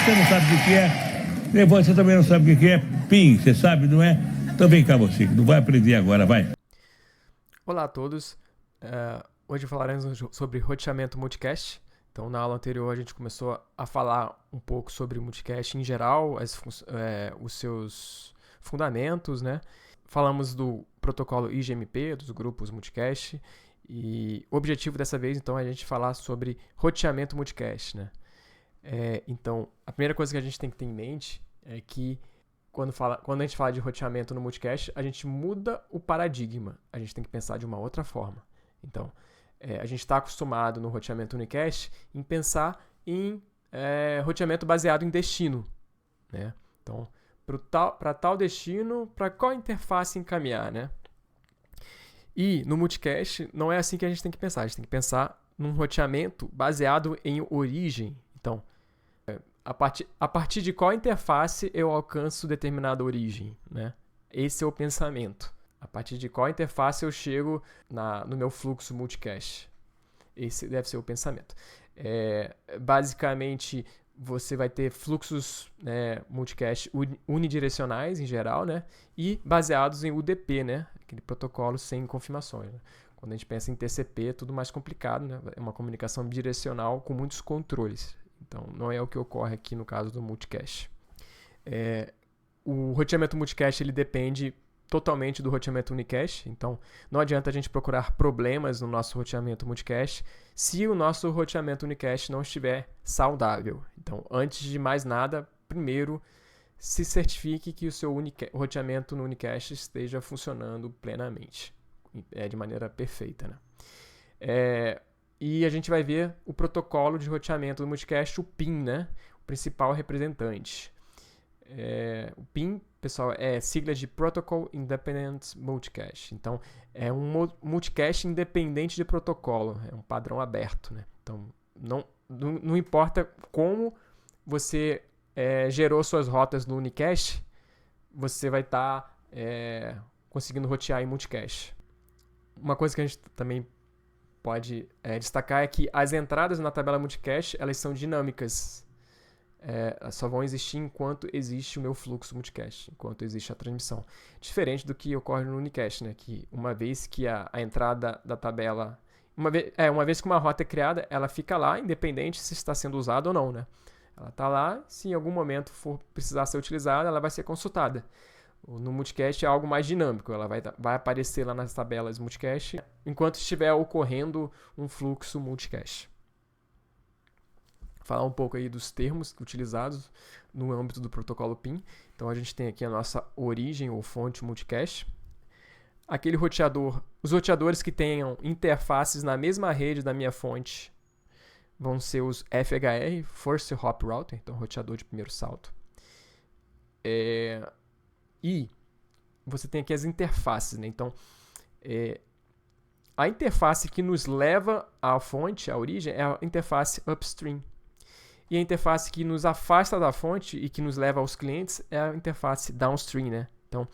Você não sabe o que é. Depois você também não sabe o que é. PIN, você sabe, não é? Então vem cá você, não vai aprender agora, vai. Olá a todos. Hoje falaremos sobre roteamento multicast. Então, na aula anterior, a gente começou a falar um pouco sobre o multicast em geral, os seus fundamentos, né? Falamos do protocolo IGMP, dos grupos multicast, e o objetivo dessa vez, então, é a gente falar sobre roteamento multicast, né? Então, a primeira coisa que a gente tem que ter em mente é que quando a gente fala de roteamento no multicast, a gente muda o paradigma. A gente tem que pensar de uma outra forma. Então, a gente está acostumado no roteamento unicast em pensar em roteamento baseado em destino, né? Então, para tal destino, para qual interface encaminhar, né? E no multicast não é assim que a gente tem que pensar. A gente tem que pensar num roteamento baseado em origem. Então, a partir de qual interface eu alcanço determinada origem, né? Esse é o pensamento. A partir de qual interface eu chego no meu fluxo multicast. Esse deve ser o pensamento. Basicamente, você vai ter fluxos, né, multicast unidirecionais em geral, né? E baseados em UDP, né? Aquele protocolo sem confirmações. Né? Quando a gente pensa em TCP, é tudo mais complicado, né? É uma comunicação bidirecional com muitos controles. Então, não é o que ocorre aqui no caso do multicast. O roteamento multicast ele depende totalmente do roteamento unicast. Então, não adianta a gente procurar problemas no nosso roteamento multicast se o nosso roteamento unicast não estiver saudável. Então, antes de mais nada, primeiro, se certifique que o seu roteamento no unicast esteja funcionando plenamente, de maneira perfeita, né? E a gente vai ver o protocolo de roteamento do multicast, o PIN, né? O principal representante. O PIN, pessoal, é sigla de Protocol Independent Multicast. Então, é um multicast independente de protocolo. É um padrão aberto, né? Então, não importa como você gerou suas rotas no unicast, você vai estar conseguindo rotear em multicast. Uma coisa que a gente também pode destacar é que as entradas na tabela multicast, elas são dinâmicas. Só vão existir enquanto existe o meu fluxo multicast, enquanto existe a transmissão. Diferente do que ocorre no unicast, né? Que uma vez que a entrada da tabela... Uma vez que uma rota é criada, ela fica lá, independente se está sendo usada ou não, né? Ela está lá, se em algum momento for precisar ser utilizada, ela vai ser consultada. No multicast é algo mais dinâmico, ela vai aparecer lá nas tabelas multicast enquanto estiver ocorrendo um fluxo multicast. Falar um pouco aí dos termos utilizados no âmbito do protocolo PIN. Então a gente tem aqui a nossa origem ou fonte multicast. Aquele roteador, os roteadores que tenham interfaces na mesma rede da minha fonte vão ser os FHR, First Hop Router, então roteador de primeiro salto. E você tem aqui as interfaces, né? Então, a interface que nos leva à fonte, à origem, é a interface upstream. E a interface que nos afasta da fonte e que nos leva aos clientes é a interface downstream, né? Então,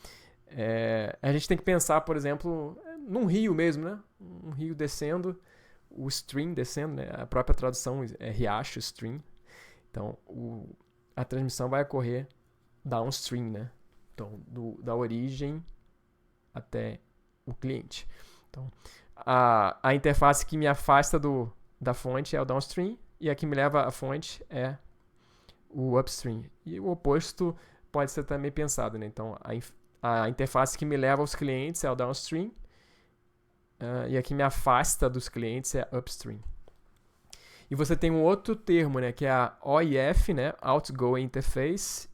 a gente tem que pensar, por exemplo, num rio mesmo, né? Um rio descendo, o stream descendo, né? A própria tradução é riacho, stream. Então, a transmissão vai ocorrer downstream, né? Então, da origem até o cliente. Então, a interface que me afasta da fonte é o downstream e a que me leva à fonte é o upstream. E o oposto pode ser também pensado, né? Então, a interface que me leva aos clientes é o downstream e a que me afasta dos clientes é upstream. E você tem um outro termo, né? Que é a OIF, né? Outgoing Interface,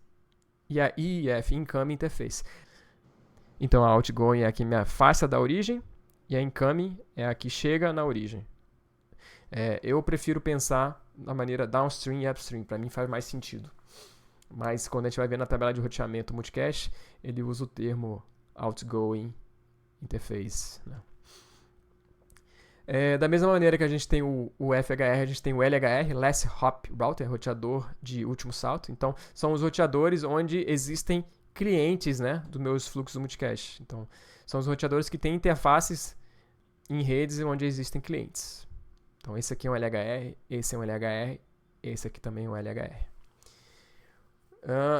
e a IIF, Incoming Interface. Então, a outgoing é a que me afasta da origem e a incoming é a que chega na origem. Eu prefiro pensar na maneira downstream e upstream, para mim faz mais sentido. Mas quando a gente vai ver na tabela de roteamento multicast, ele usa o termo outgoing interface, né? Da mesma maneira que a gente tem o FHR, a gente tem o LHR, Last Hop Router, roteador de último salto. Então, são os roteadores onde existem clientes, né, dos meus fluxos multicast. Então, são os roteadores que têm interfaces em redes onde existem clientes. Então, esse aqui é um LHR, esse é um LHR, esse aqui também é um LHR.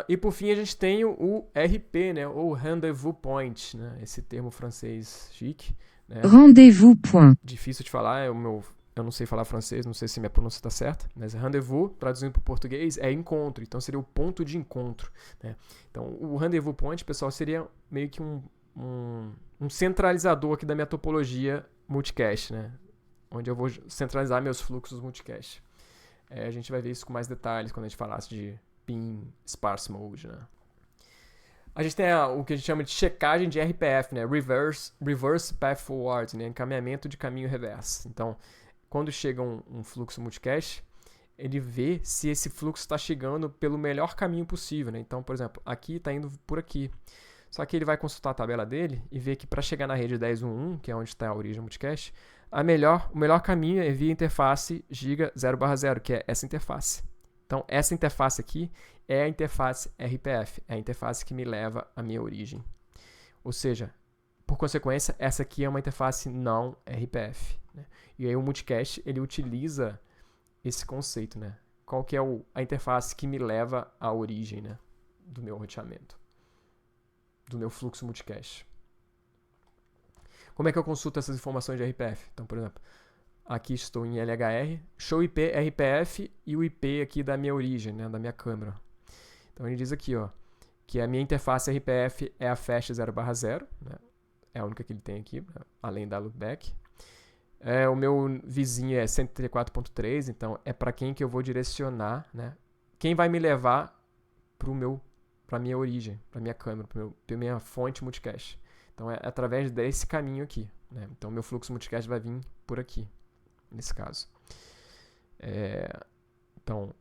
E por fim a gente tem o RP, né? Ou Rendezvous Point, né? Esse termo francês chique, né? Rendez-vous point. Difícil de falar, eu não sei falar francês, não sei se minha pronúncia está certa, mas rendezvous, traduzindo para o português, é encontro, então seria o ponto de encontro, né? Então o rendezvous point, pessoal, seria meio que um centralizador aqui da minha topologia multicast, né? Onde eu vou centralizar meus fluxos multicast. A gente vai ver isso com mais detalhes quando a gente falasse de PIN sparse mode, né? A gente tem o que a gente chama de checagem de RPF, né? Reverse Path Forward, né? Encaminhamento de caminho reverso. Então, quando chega um fluxo multicast, ele vê se esse fluxo está chegando pelo melhor caminho possível, né? Então, por exemplo, aqui está indo por aqui. Só que ele vai consultar a tabela dele e ver que para chegar na rede 10.1.1, que é onde está a origem multicast, o melhor caminho é via interface giga 0/0, que é essa interface. Então, essa interface aqui é a interface RPF, é a interface que me leva à minha origem. Ou seja, por consequência, essa aqui é uma interface não RPF, né? E aí o multicast, ele utiliza esse conceito, né? Qual que é a interface que me leva à origem, né? Do meu roteamento, do meu fluxo multicast. Como é que eu consulto essas informações de RPF? Então, por exemplo, aqui estou em LHR, show IP RPF e o IP aqui da minha origem, né, da minha câmera. Então ele diz aqui, ó, que a minha interface RPF é a fast 0/0, né, é a única que ele tem aqui, além da loopback. O meu vizinho é 134.3, então é para quem que eu vou direcionar, né? Quem vai me levar para minha origem, para minha câmera, para minha fonte multicast. Então é através desse caminho aqui, né? Então meu fluxo multicast vai vir por aqui, nesse caso. Então,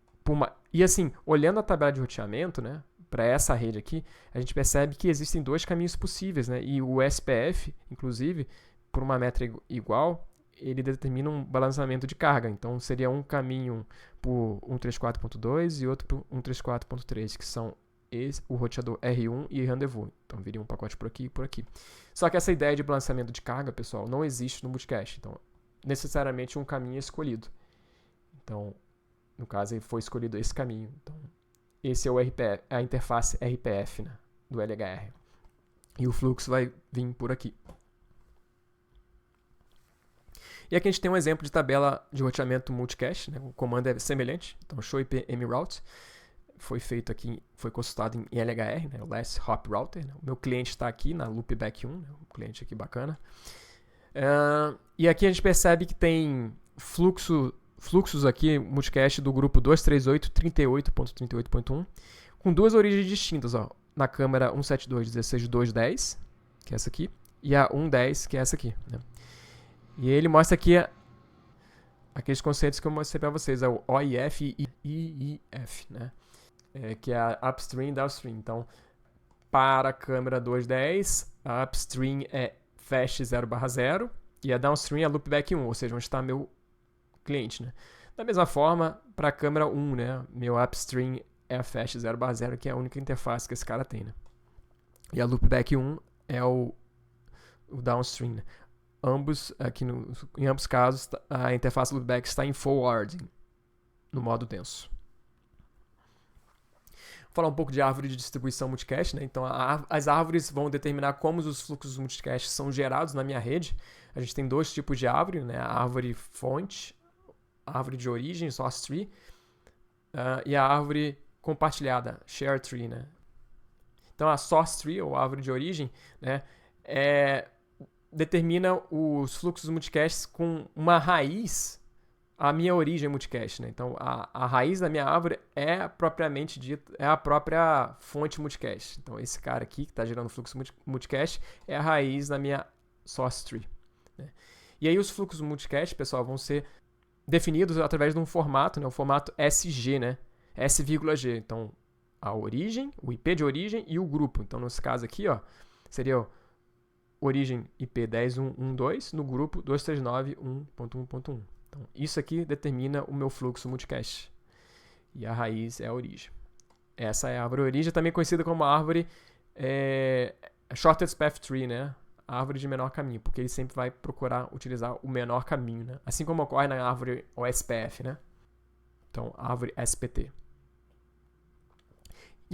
e assim, olhando a tabela de roteamento, né, para essa rede aqui, a gente percebe que existem dois caminhos possíveis, né? E o SPF, inclusive, por uma métrica igual, ele determina um balanceamento de carga. Então seria um caminho por 134.2 e outro por 134.3, que são o roteador R1 e rendezvous. Então viria um pacote por aqui e por aqui. Só que essa ideia de balanceamento de carga, pessoal, não existe no multicast. Então, necessariamente um caminho é escolhido. Então, no caso, foi escolhido esse caminho. Então, esse é o RPF, a interface RPF, né, do LHR. E o fluxo vai vir por aqui. E aqui a gente tem um exemplo de tabela de roteamento multicast, né? O comando é semelhante. Então, show IP mroute foi feito aqui, foi consultado em LHR, né? O Last Hop Router. Né? O meu cliente está aqui na Loopback 1, né? Um cliente aqui bacana. E aqui a gente percebe que tem fluxos aqui, multicast do grupo 238.38.38.1, com duas origens distintas, ó. Na câmera 172.16.2.10, que é essa aqui, e a 1.10, que é essa aqui, né? E ele mostra aqui aqueles conceitos que eu mostrei para vocês, é o OIF e EEF, né? Que é a upstream e downstream. Então, para a câmera 2.10, a upstream é fast 0/0 e a downstream é loopback 1, ou seja, onde está meu cliente, né? Da mesma forma, para a câmera 1, né? Meu upstream é a fast 0/0, que é a única interface que esse cara tem, né? E a loopback 1 é o downstream, né? Em ambos casos, a interface loopback está em forwarding, no modo denso. Vou falar um pouco de árvore de distribuição multicast, né? Então, as árvores vão determinar como os fluxos multicast são gerados na minha rede. A gente tem dois tipos de árvore, né? A árvore fonte, a árvore de origem, source tree, e a árvore compartilhada, share tree, né? Então, a source tree, ou árvore de origem, né, determina os fluxos multicast com uma raiz, a minha origem multicast, né? Então, a raiz da minha árvore é propriamente dita, é a própria fonte multicast. Então, esse cara aqui que está gerando fluxo multicast é a raiz da minha source tree, né? E aí os fluxos multicast, pessoal, vão ser definidos através de um formato, né? O formato SG, né? S,G. Então, a origem, o IP de origem e o grupo. Então, nesse caso aqui, ó, seria o origem IP 10.1.1.2 no grupo 239.1.1.1. Então, isso aqui determina o meu fluxo multicast. E a raiz é a origem. Essa é a árvore origem, também conhecida como a árvore shortest path tree, né? A árvore de menor caminho, porque ele sempre vai procurar utilizar o menor caminho, né? Assim como ocorre na árvore OSPF, né? Então, árvore SPT.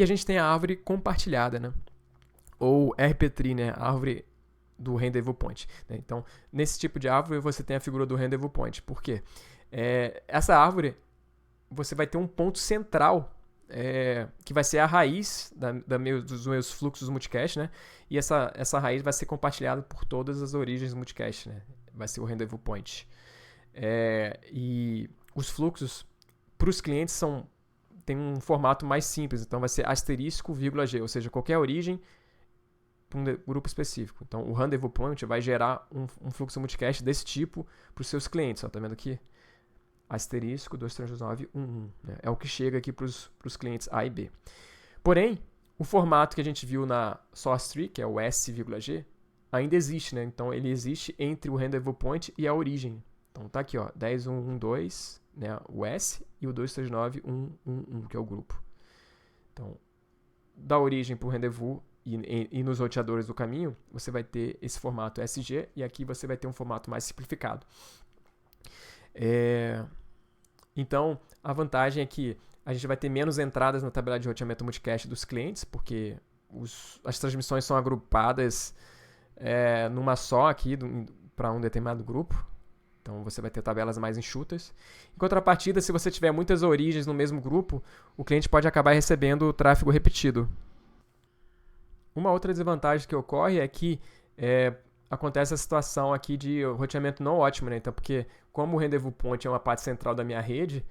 E a gente tem a árvore compartilhada, né? Ou RP-Tree, né? A árvore do Rendezvous Point. Né? Então, nesse tipo de árvore, você tem a figura do Rendezvous Point. Por quê? Essa árvore, você vai ter um ponto central, que vai ser a raiz dos meus fluxos multicast, né? E essa raiz vai ser compartilhada por todas as origens multicast, né? Vai ser o Rendezvous Point. E os fluxos, para os clientes, tem um formato mais simples. Então, vai ser asterisco, vírgula G, ou seja, qualquer origem para um grupo específico. Então, o Rendezvous Point vai gerar um fluxo multicast desse tipo para os seus clientes. Tá vendo aqui? Asterisco 232911. Né? É o que chega aqui para os clientes A e B. Porém, o formato que a gente viu na source tree, que é o S,G, ainda existe. Né? Então, ele existe entre o Rendezvous Point e a origem. Então, tá aqui, ó, 10112, né, o S, e o 239111, que é o grupo. Então, da origem para o Rendezvous e nos roteadores do caminho, você vai ter esse formato SG, e aqui você vai ter um formato mais simplificado. Então, a vantagem é que a gente vai ter menos entradas na tabela de roteamento multicast dos clientes, porque as transmissões são agrupadas numa só aqui para um determinado grupo. Então, você vai ter tabelas mais enxutas. Em contrapartida, se você tiver muitas origens no mesmo grupo, o cliente pode acabar recebendo tráfego repetido. Uma outra desvantagem que ocorre é que acontece a situação aqui de roteamento não ótimo, né? Então, porque como o Rendezvous Point é uma parte central da minha rede,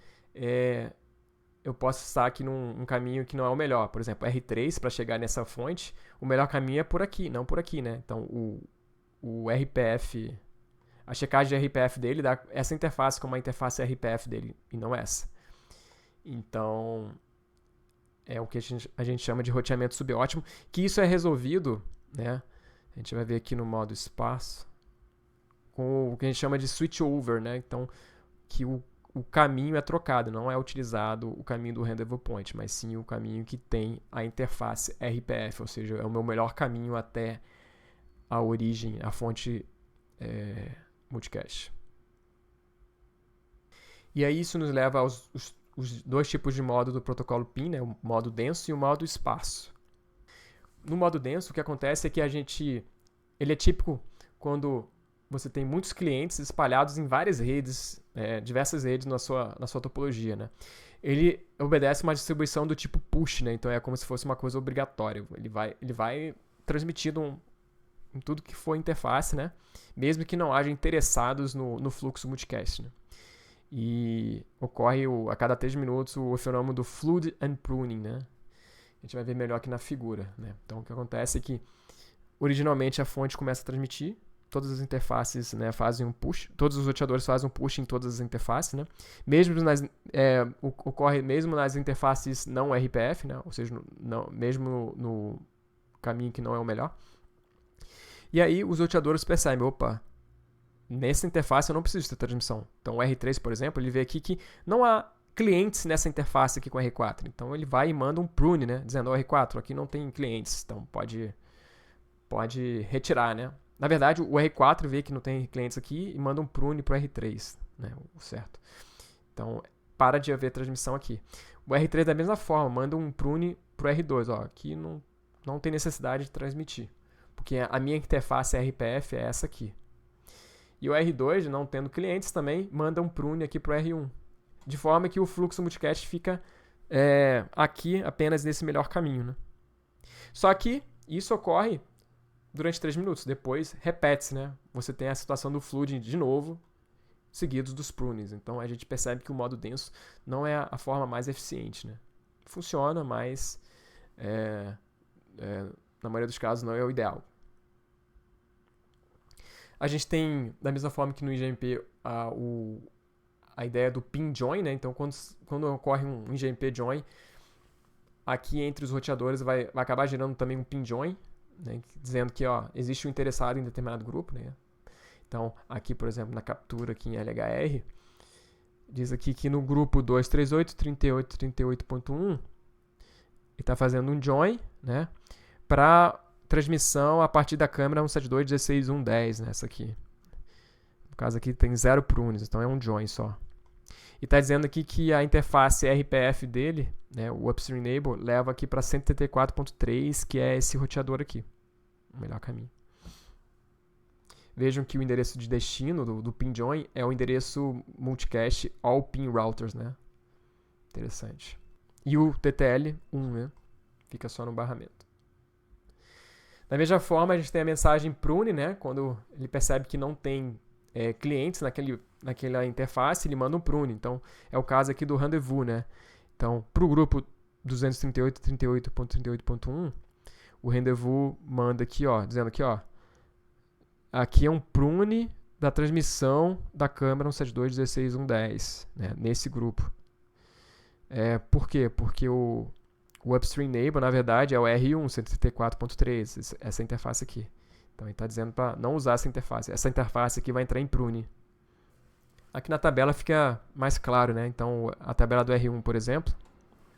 eu posso estar aqui num caminho que não é o melhor. Por exemplo, R3, para chegar nessa fonte, o melhor caminho é por aqui, não por aqui, né? Então, o RPF, a checagem de RPF dele dá essa interface como a interface RPF dele, e não essa. Então, é o que a gente chama de roteamento subótimo, que isso é resolvido, né? A gente vai ver aqui no modo espaço, com o que a gente chama de switchover, né? Então, que o caminho é trocado, não é utilizado o caminho do Rendezvous Point, mas sim o caminho que tem a interface RPF, ou seja, é o meu melhor caminho até a origem, a fonte multicast. E aí isso nos leva aos os dois tipos de modo do protocolo PIN, né? O modo denso e o modo espaço. No modo denso, o que acontece é que ele é típico quando você tem muitos clientes espalhados em várias redes, diversas redes na sua topologia, né? Ele obedece uma distribuição do tipo push, né? Então é como se fosse uma coisa obrigatória. Ele vai transmitindo em tudo que for interface, né? Mesmo que não haja interessados no fluxo multicast, né? E ocorre a cada 3 minutos o fenômeno do flood and pruning, né? A gente vai ver melhor aqui na figura, né? Então o que acontece é que originalmente a fonte começa a transmitir, todas as interfaces, né, fazem um push, todos os roteadores fazem um push em todas as interfaces, né? Ocorre mesmo nas interfaces não RPF, né? Ou seja, mesmo no caminho que não é o melhor. E aí os roteadores percebem, opa, nessa interface eu não preciso ter transmissão. Então o R3, por exemplo, ele vê aqui que não há clientes nessa interface aqui com o R4. Então ele vai e manda um prune, né? Dizendo, R4, aqui não tem clientes, então pode retirar, né? Na verdade, o R4 vê que não tem clientes aqui e manda um prune para o R3, né? O certo. Então, para de haver transmissão aqui. O R3 da mesma forma, manda um prune para o R2. Ó, aqui não tem necessidade de transmitir, porque a minha interface RPF é essa aqui. E o R2, não tendo clientes também, manda um prune aqui para o R1. De forma que o fluxo multicast fica aqui apenas nesse melhor caminho, né? Só que isso ocorre durante 3 minutos. Depois repete-se, né? Você tem a situação do flooding de novo, seguidos dos prunes. Então a gente percebe que o modo denso não é a forma mais eficiente, né? Funciona, mas na maioria dos casos não é o ideal. A gente tem, da mesma forma que no IGMP, a ideia do pin join, né? Então, quando ocorre um IGMP join, aqui entre os roteadores vai acabar gerando também um pin join, né? Dizendo que existe um interessado em determinado grupo, né? Então, aqui, por exemplo, na captura aqui em LHR, diz aqui que no grupo 238.38.38.1 ele está fazendo um join, né? Para transmissão a partir da câmera 172.16.1.10, né? Essa aqui. No caso aqui tem 0 prunes, então é um join só. E está dizendo aqui que a interface RPF dele, né, o Upstream Enable, leva aqui para 134.3, que é esse roteador aqui. O melhor caminho. Vejam que o endereço de destino do pin join é o endereço multicast all pin routers, né? Interessante. E o TTL 1, né? Fica só no barramento. Da mesma forma, a gente tem a mensagem prune, né? Quando ele percebe que não tem clientes naquela interface, ele manda um prune. Então, é o caso aqui do rendezvous, né? Então, para o grupo 238.38.38.1, o rendezvous manda aqui, ó, dizendo aqui, ó, aqui é um prune da transmissão da câmera 172.16.1.10, né? Nesse grupo. Por quê? Porque o Upstream Enable, na verdade, é o R1 134.3, essa interface aqui. Então, ele está dizendo para não usar essa interface. Essa interface aqui vai entrar em prune. Aqui na tabela fica mais claro, né? Então, a tabela do R1, por exemplo,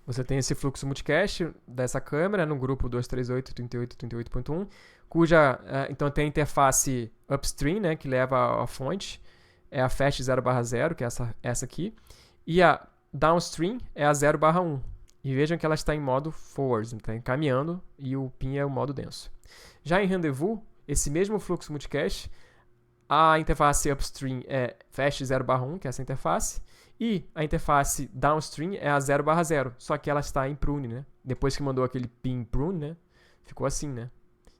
você tem esse fluxo multicast dessa câmera no grupo 238.38.38.1, cuja, então tem a interface upstream, né, que leva a fonte, é a fast 0/0, que é essa aqui, e a downstream é a 0/1. E vejam que ela está em modo forward, está caminhando, e o PIN é o modo denso. Já em rendezvous, esse mesmo fluxo multicast, a interface upstream é fast 0/1, que é essa interface, e a interface downstream é a 0/0, só que ela está em prune, né? Depois que mandou aquele PIN prune, né? Ficou assim, né?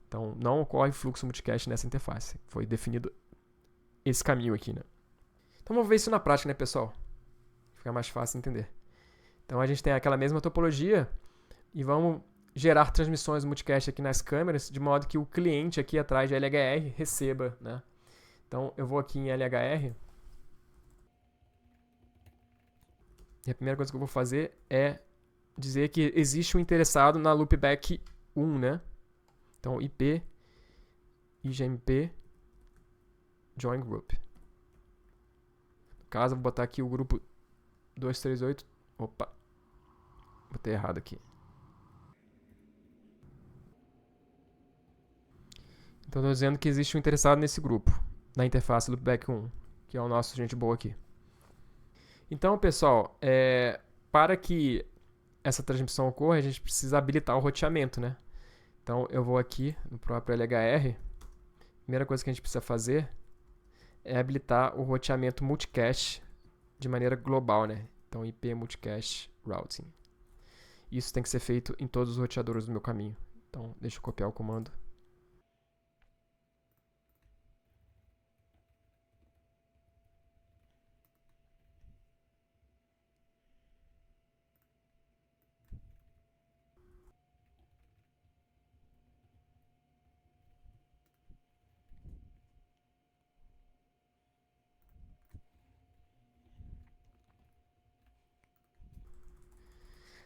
Então, não ocorre fluxo multicast nessa interface. Foi definido esse caminho aqui, né? Então, vamos ver isso na prática, né, pessoal? Fica mais fácil entender. Então, a gente tem aquela mesma topologia e vamos gerar transmissões multicast aqui nas câmeras, de modo que o cliente aqui atrás de LHR receba, né? Então, eu vou aqui em LHR e a primeira coisa que eu vou fazer é dizer que existe um interessado na loopback 1, né? Então, IP, IGMP, join group. No caso, eu vou botar aqui o grupo 238. Opa, botei errado aqui. Então, estou dizendo que existe um interessado nesse grupo, na interface loopback 1, que é o nosso gente boa aqui. Então, pessoal, para que essa transmissão ocorra, a gente precisa habilitar o roteamento, né? Então, eu vou aqui no próprio LHR. A primeira coisa que a gente precisa fazer é habilitar o roteamento multicast de maneira global, né? Então, IP multicast routing. Isso tem que ser feito em todos os roteadores do meu caminho. Então, deixa eu copiar o comando.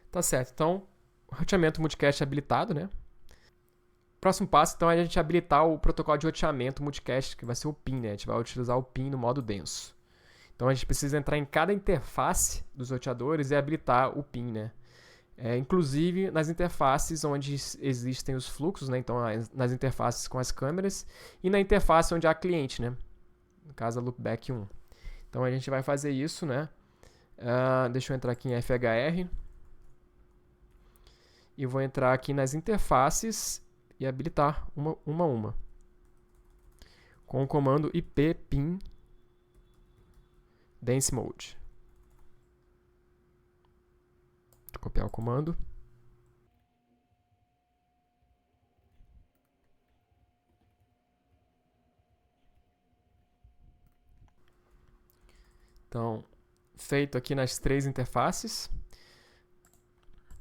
Tá certo. Então, roteamento multicast habilitado, né? Próximo passo, então, é a gente habilitar o protocolo de roteamento multicast, que vai ser o PIN, né? A gente vai utilizar o PIN no modo denso. Então, a gente precisa entrar em cada interface dos roteadores e habilitar o PIN, né? Inclusive nas interfaces onde existem os fluxos, né? Então, nas interfaces com as câmeras e na interface onde há cliente, né? No caso, a loopback 1. Então, a gente vai fazer isso, né? Deixa eu entrar aqui em FHR. E vou entrar aqui nas interfaces e habilitar uma. Com o comando IP PIN Dense Mode. Vou copiar o comando. Então, feito aqui nas 3 interfaces.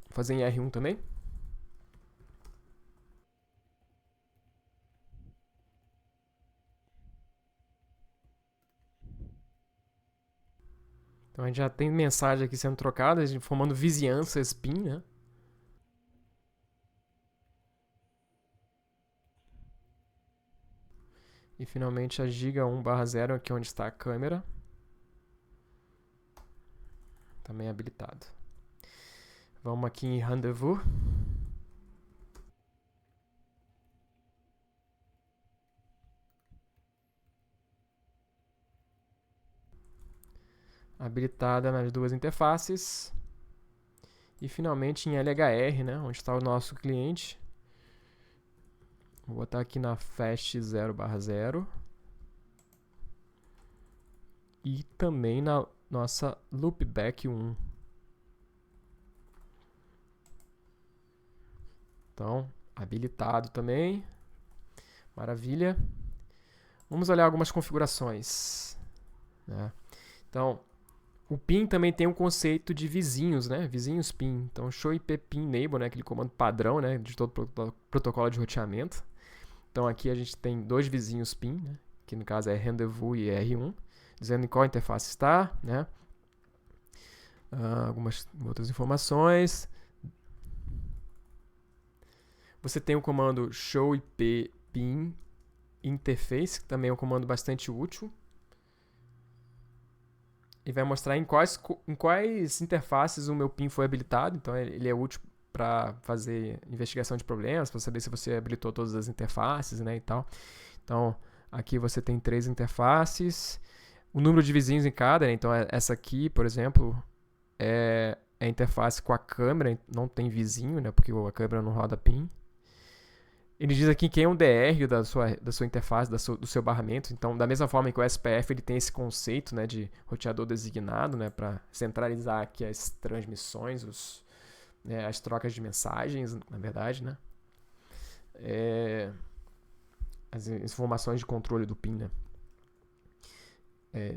Vou fazer em R1 também. Então a gente já tem mensagem aqui sendo trocada, formando vizinhanças PIN, né? E finalmente a giga 1/0, aqui onde está a câmera. Também habilitado. Vamos aqui em rendezvous. habilitada nas duas interfaces. E finalmente em LHR, né, onde está o nosso cliente. Vou botar aqui na fast 0/0. E também na nossa loopback 1. Então, habilitado também. Maravilha. Vamos olhar algumas configurações, né? Então, o PIN também tem um conceito de vizinhos, né? Vizinhos PIN. Então, show IP PIN enable, né? Aquele comando padrão, né? De todo protocolo de roteamento. Então, aqui a gente tem dois vizinhos PIN, né? Que no caso é rendezvous e R1, dizendo em qual interface está, né? Algumas outras informações. Você tem o comando show IP PIN interface, que também é um comando bastante útil. E vai mostrar em quais interfaces o meu PIN foi habilitado. Então, ele é útil para fazer investigação de problemas, para saber se você habilitou todas as interfaces, né, e tal. Então, aqui você tem 3 interfaces. O número de vizinhos em cada, né? Então, essa aqui, por exemplo, é a interface com a câmera, não tem vizinho, né, porque a câmera não roda PIN. Ele diz aqui quem é um DR da sua interface, do seu barramento. Então, da mesma forma que o SPF ele tem esse conceito, né, de roteador designado, né, para centralizar aqui as transmissões, as trocas de mensagens, na verdade, né, as informações de controle do PIN, né.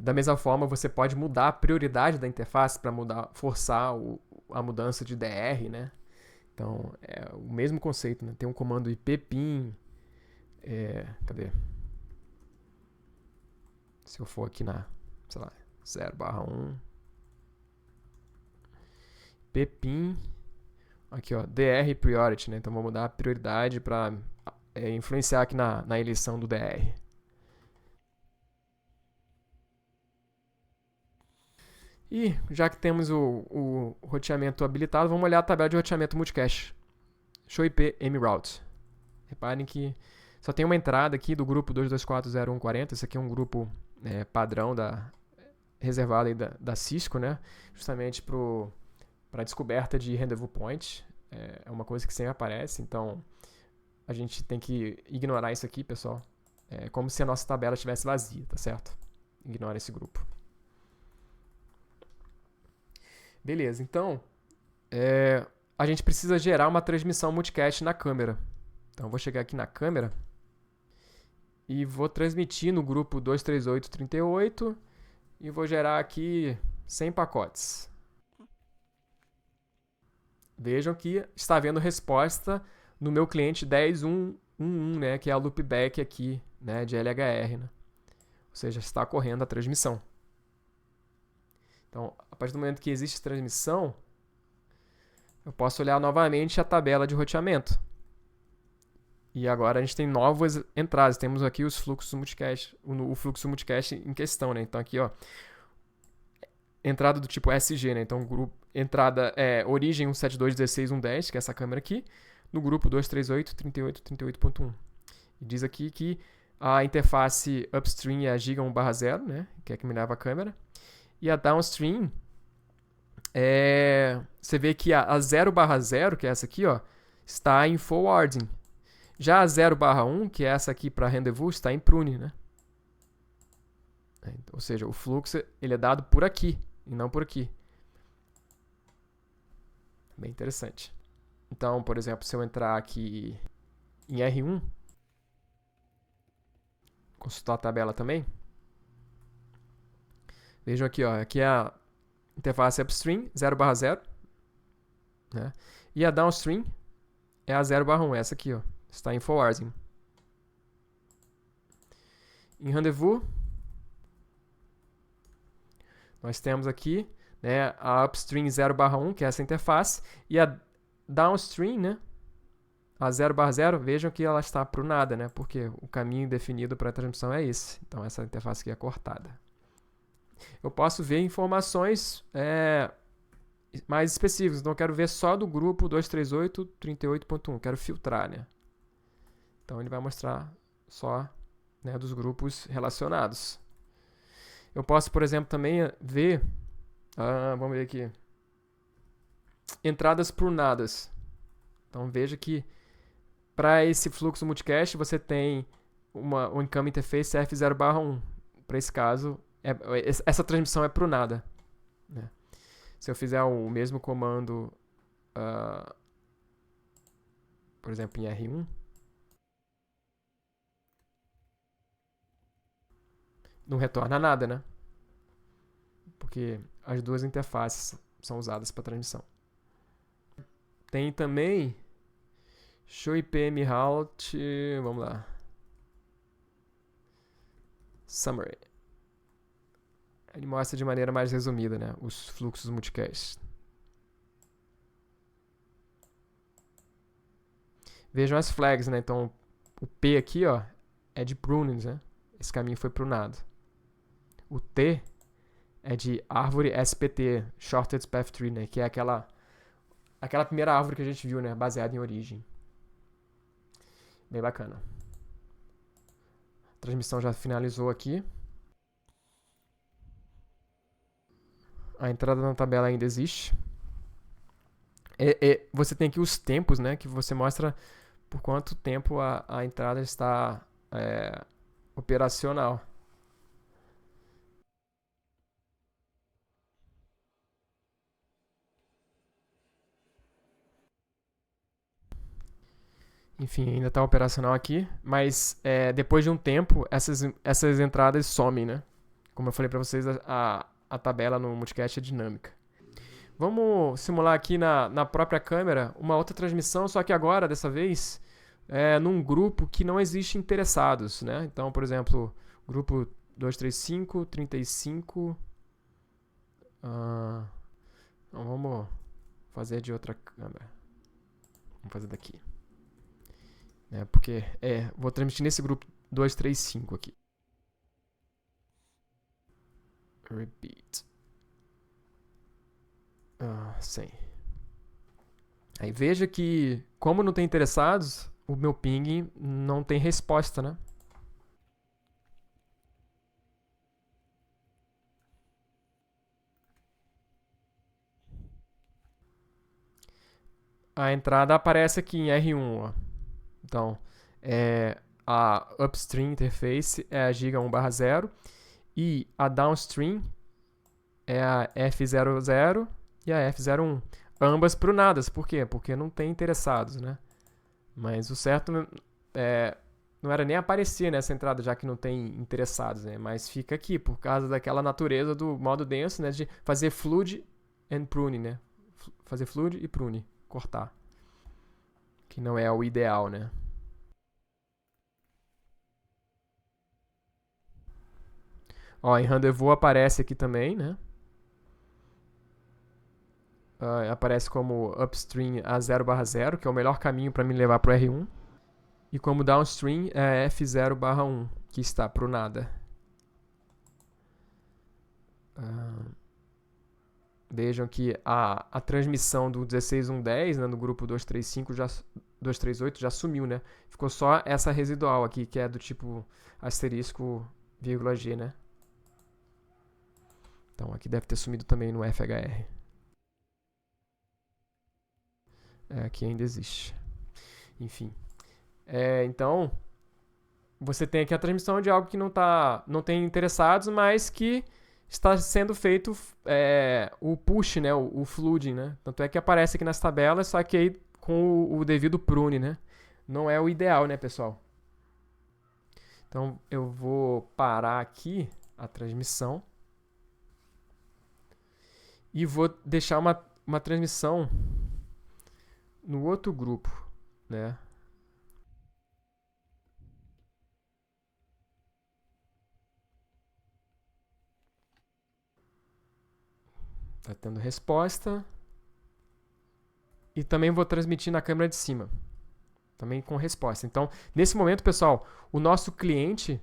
Da mesma forma, você pode mudar a prioridade da interface para forçar a mudança de DR, né. Então, é o mesmo conceito, né? Tem um comando ipPin. Cadê? Se eu for aqui na, sei lá, 0/1. ipPin. Aqui, ó, DR Priority, né? Então, vou mudar a prioridade para influenciar aqui na eleição do DR. E já que temos o roteamento habilitado, vamos olhar a tabela de roteamento multicast. Show IP mRoute. Reparem que só tem uma entrada aqui do grupo 2240140. Esse aqui é um grupo padrão reservado aí da Cisco, né? Justamente para descoberta de rendezvous point. É uma coisa que sempre aparece, então a gente tem que ignorar isso aqui, pessoal. É como se a nossa tabela estivesse vazia, tá certo? Ignora esse grupo. Beleza, então a gente precisa gerar uma transmissão multicast na câmera. Então eu vou chegar aqui na câmera e vou transmitir no grupo 23838 e vou gerar aqui 100 pacotes. Vejam que está havendo resposta no meu cliente 10.1.1.1, né, que é a loopback aqui, né, de LHR, né? Ou seja, está ocorrendo a transmissão. Então, a partir do momento que existe transmissão, eu posso olhar novamente a tabela de roteamento. E agora a gente tem novas entradas. Temos aqui os fluxos multicast, o fluxo multicast em questão, né? Então aqui, ó, entrada do tipo SG, né? Então grupo, entrada origem 172.16.1.10, que é essa câmera aqui, no grupo 238.38.38.1. E diz aqui que a interface upstream é a giga 1/0, né? Que é que me leva a câmera. E a downstream, você vê que a 0/0, que é essa aqui, ó, está em forwarding. Já a 0/1, que é essa aqui para rendezvous, está em prune, né? Ou seja, o fluxo ele é dado por aqui e não por aqui. Bem interessante. Então, por exemplo, se eu entrar aqui em R1, consultar a tabela também. Vejam aqui, ó, aqui é a interface upstream, 0/0, né? E a downstream é a 0/1, essa aqui, ó, está em forwarding. Em rendezvous, nós temos aqui, né, a upstream 0/1, que é essa interface, e a downstream, né, a 0/0, vejam que ela está prunada, né, porque o caminho definido para a transmissão é esse. Então, essa interface aqui é cortada. Eu posso ver informações mais específicas. Então, eu quero ver só do grupo 238.38.1. Quero filtrar, né? Então, ele vai mostrar só, né, dos grupos relacionados. Eu posso, por exemplo, também ver Vamos ver aqui. Entradas prunadas. Então veja que para esse fluxo multicast você tem um income interface F0/1. Para esse caso, essa transmissão é prunada. Né? Se eu fizer o mesmo comando, por exemplo, em R1, não retorna nada, né? Porque as duas interfaces são usadas para transmissão. Tem também Show IPM Halt, vamos lá. Summary. Ele mostra de maneira mais resumida, né, os fluxos multicast. Vejam as flags, né? Então, o P aqui, ó, é de pruning, né? Esse caminho foi prunado. O T é de árvore SPT, Shortest Path Tree, né? Que é aquela primeira árvore que a gente viu, né? Baseada em origem. Bem bacana. A transmissão já finalizou aqui. A entrada na tabela ainda existe. Você tem aqui os tempos, né? Que você mostra por quanto tempo a entrada está operacional. Enfim, ainda está operacional aqui, mas depois de um tempo, essas entradas somem, né? Como eu falei para vocês, a tabela no multicast é dinâmica. Vamos simular aqui na própria câmera uma outra transmissão, só que agora, dessa vez, num grupo que não existe interessados, né? Então, por exemplo, grupo 235, 35... Então, vamos fazer de outra câmera. Vamos fazer daqui. Porque vou transmitir nesse grupo 235 aqui. Repeat. 100. Aí veja que, como não tem interessados, o meu ping não tem resposta, né? A entrada aparece aqui em R1, ó. Então, a upstream interface é a giga 1/0 e a downstream é a F00 e a F01. Ambas prunadas. Por quê? Porque não tem interessados, né? Mas o certo não era nem aparecer nessa entrada, já que não tem interessados, né? Mas fica aqui, por causa daquela natureza do modo denso, né? De fazer flood and prune, né? Fazer flood e prune, cortar. Que não é o ideal, né? Ó, em rendezvous aparece aqui também, né? Aparece como upstream a 0/0, que é o melhor caminho para me levar para o R1. E como downstream é F0/1, que está prunada. Vejam que a transmissão do 16.1.10, né, no grupo 235 238 já sumiu, né? Ficou só essa residual aqui, que é do tipo asterisco vírgula G, né? Então aqui deve ter sumido também no FHR. Aqui ainda existe. Enfim. Então, você tem aqui a transmissão de algo que não tem interessados, mas que está sendo feito o push, né? O flooding, né? Tanto é que aparece aqui nas tabelas, só que aí com o devido prune, né? Não é o ideal, né, pessoal? Então, eu vou parar aqui a transmissão e vou deixar uma transmissão no outro grupo, né? Tá tendo resposta. E também vou transmitir na câmera de cima. Também com resposta. Então, nesse momento, pessoal, o nosso cliente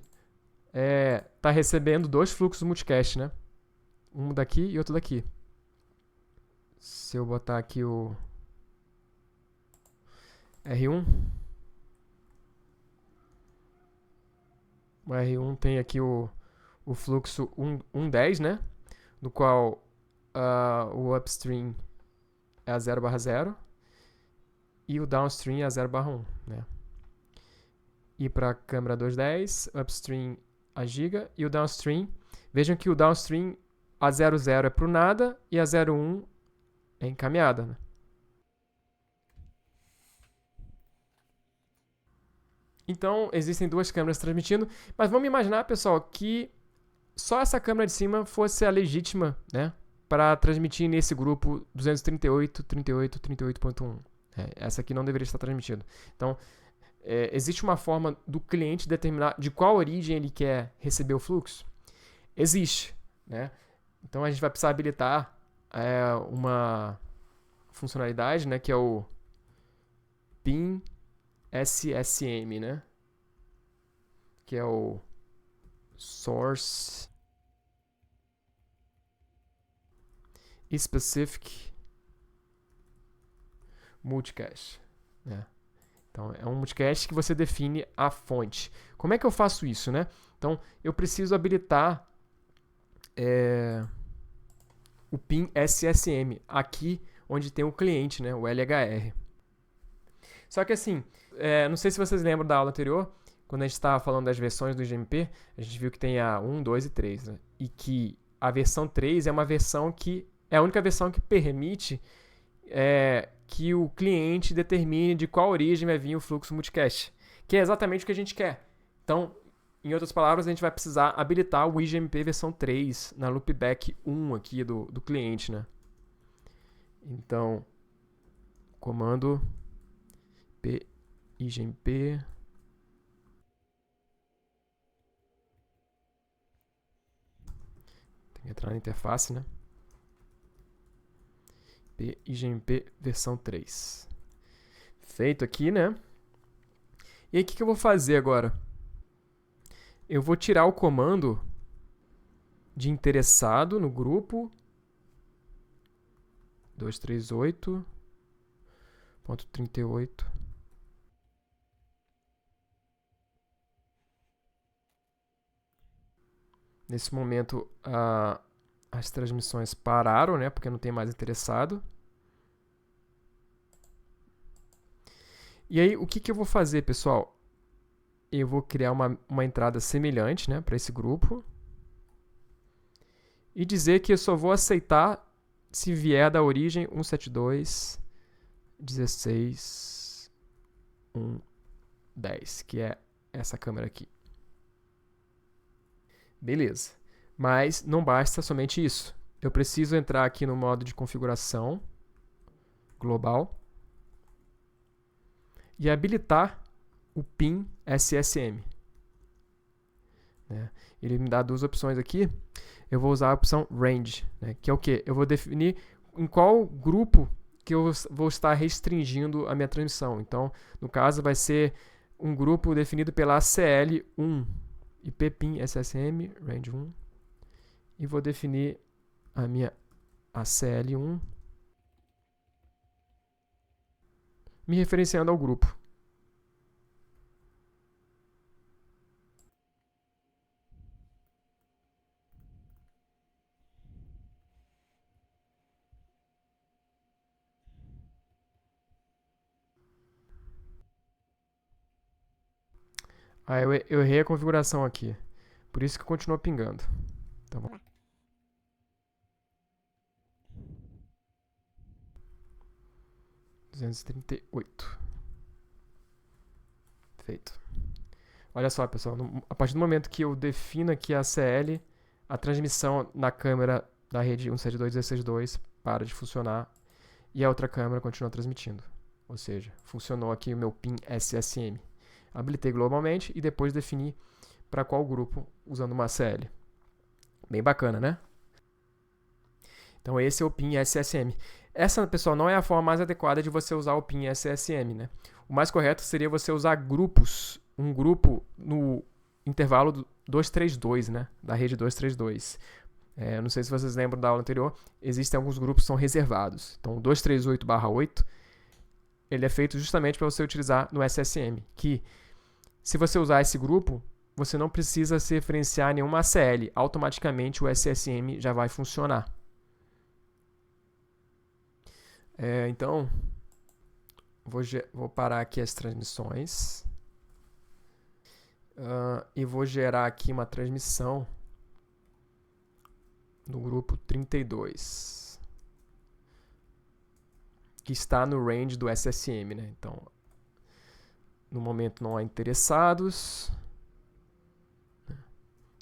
tá recebendo 2 fluxos multicast, né? Um daqui e outro daqui. Se eu botar aqui o R1. O R1 tem aqui o fluxo 1.10, né? No qual o upstream é a 0/0 e o downstream é a 0/1, né? E para a câmera 210, upstream a giga e o downstream. Vejam que o downstream, a 00 é para o nada e a 01 é encaminhada, né? Então, existem duas câmeras transmitindo, mas vamos imaginar, pessoal, que só essa câmera de cima fosse a legítima, né, para transmitir nesse grupo 238.38.38.1. Essa aqui não deveria estar transmitindo. Então, existe uma forma do cliente determinar de qual origem ele quer receber o fluxo? Existe, né? Então, a gente vai precisar habilitar uma funcionalidade, né, que é o PIN SSM, né? Que é o Source Specific Multicast, né? Então, é um multicast que você define a fonte. Como é que eu faço isso, né? Então, eu preciso habilitar o PIN SSM aqui onde tem o cliente, né? O LHR. Só que assim, não sei se vocês lembram da aula anterior, quando a gente estava falando das versões do IGMP, a gente viu que tem a 1, 2 e 3, né? E que a versão 3 é uma versão que é a única versão que permite que o cliente determine de qual origem vai vir o fluxo multicast, que é exatamente o que a gente quer. Então, em outras palavras, a gente vai precisar habilitar o IGMP versão 3 na loopback 1 aqui do cliente, né? Então, comando IGMP tem que entrar na interface, né? IGMP versão 3. Feito aqui, né? E aí, o que eu vou fazer agora? Eu vou tirar o comando de interessado no grupo 238.38. Nesse momento, as transmissões pararam, né? Porque não tem mais interessado. E aí, o que eu vou fazer, pessoal? Eu vou criar uma entrada semelhante, né, para esse grupo. E dizer que eu só vou aceitar se vier da origem 172.16.1.10, que é essa câmera aqui. Beleza. Mas não basta somente isso. Eu preciso entrar aqui no modo de configuração global e habilitar o PIN SSM. Né? Ele me dá duas opções aqui. Eu vou usar a opção Range, né? Que é o quê? Eu vou definir em qual grupo que eu vou estar restringindo a minha transmissão. Então, no caso, vai ser um grupo definido pela ACL1. IP PIN SSM, range 1. E vou definir a minha ACL1 me referenciando ao grupo. Ah, eu errei a configuração aqui. Por isso que continua pingando. Tá bom. (238). Feito. Olha só, pessoal. A partir do momento que eu defino aqui a CL, a transmissão na câmera da rede 172.16.2 para de funcionar e a outra câmera continua transmitindo. Ou seja, funcionou aqui o meu PIN SSM. Habilitei globalmente e depois defini para qual grupo usando uma CL. Bem bacana, né? Então esse é o PIN SSM. Essa, pessoal, não é a forma mais adequada de você usar o PIN SSM, né? O mais correto seria você usar grupos, um grupo no intervalo do 232, né? Da rede 232. Não sei se vocês lembram da aula anterior, existem alguns grupos que são reservados. Então o 238/8, ele é feito justamente para você utilizar no SSM, que se você usar esse grupo, você não precisa se referenciar nenhuma ACL. Automaticamente o SSM já vai funcionar. Então, vou parar aqui as transmissões. E vou gerar aqui uma transmissão no grupo 32, que está no range do SSM, né? Então, no momento não há interessados.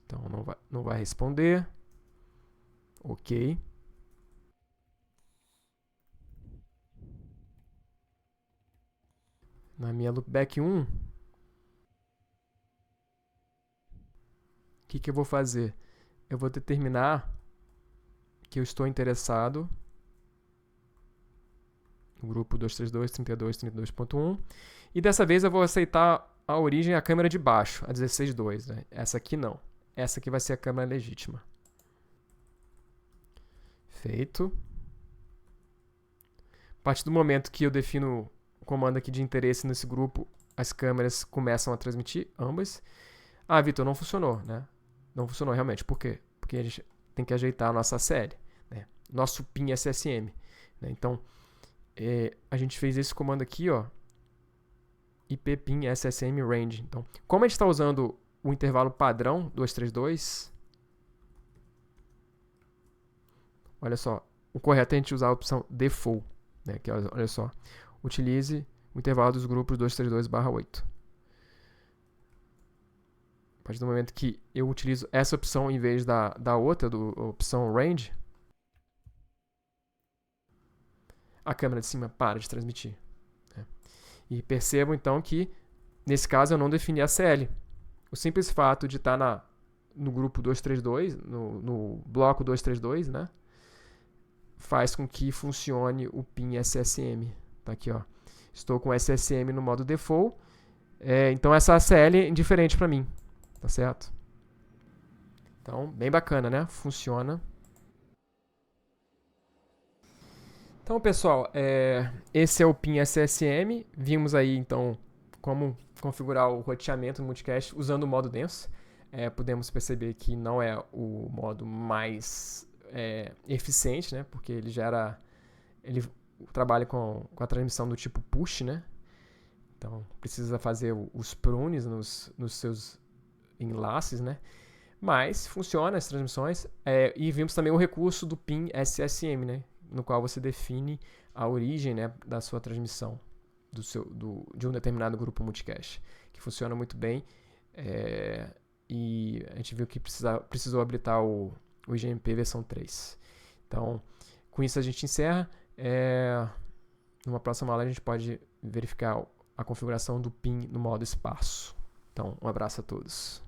Então, não vai responder. Ok. Na minha loopback 1, o que eu vou fazer? Eu vou determinar que eu estou interessado no grupo 232.32.32.1 e dessa vez eu vou aceitar a origem, a câmera de baixo, a 16.2, né? Essa aqui não. Essa aqui vai ser a câmera legítima. Feito. A partir do momento que eu defino o comando aqui de interesse nesse grupo, as câmeras começam a transmitir, ambas. Ah, Vitor, não funcionou, né? Não funcionou realmente. Por quê? Porque a gente tem que ajeitar a nossa série, né? Nosso PIN SSM. Né? Então, a gente fez esse comando aqui, ó, IP PIN SSM range. Então, como a gente está usando o intervalo padrão 232, olha só, o correto é a gente usar a opção default, né? Que, olha só, utilize o intervalo dos grupos 232/8. A partir do momento que eu utilizo essa opção em vez da outra, opção range, a câmera de cima para de transmitir. Né? E percebam então que, nesse caso, eu não defini a CL. O simples fato de estar no grupo 232, no bloco 232, né, faz com que funcione o PIN SSM. Tá aqui, ó. Estou com o SSM no modo default. Então essa CL é indiferente para mim. Tá certo? Então, bem bacana, né? Funciona. Então, pessoal, esse é o PIN SSM. Vimos aí, então, como configurar o roteamento no multicast usando o modo denso. Podemos perceber que não é o modo mais eficiente, né? Porque ele trabalha com a transmissão do tipo push, né? Então, precisa fazer os prunes nos seus enlaces, né? Mas funciona as transmissões. E vimos também o recurso do PIN SSM, né? No qual você define a origem, né, da sua transmissão de um determinado grupo multicast, que funciona muito bem. E a gente viu que precisou habilitar o IGMP versão 3. Então, com isso a gente encerra. Numa próxima aula a gente pode verificar a configuração do PIN no modo espaço. Então, um abraço a todos.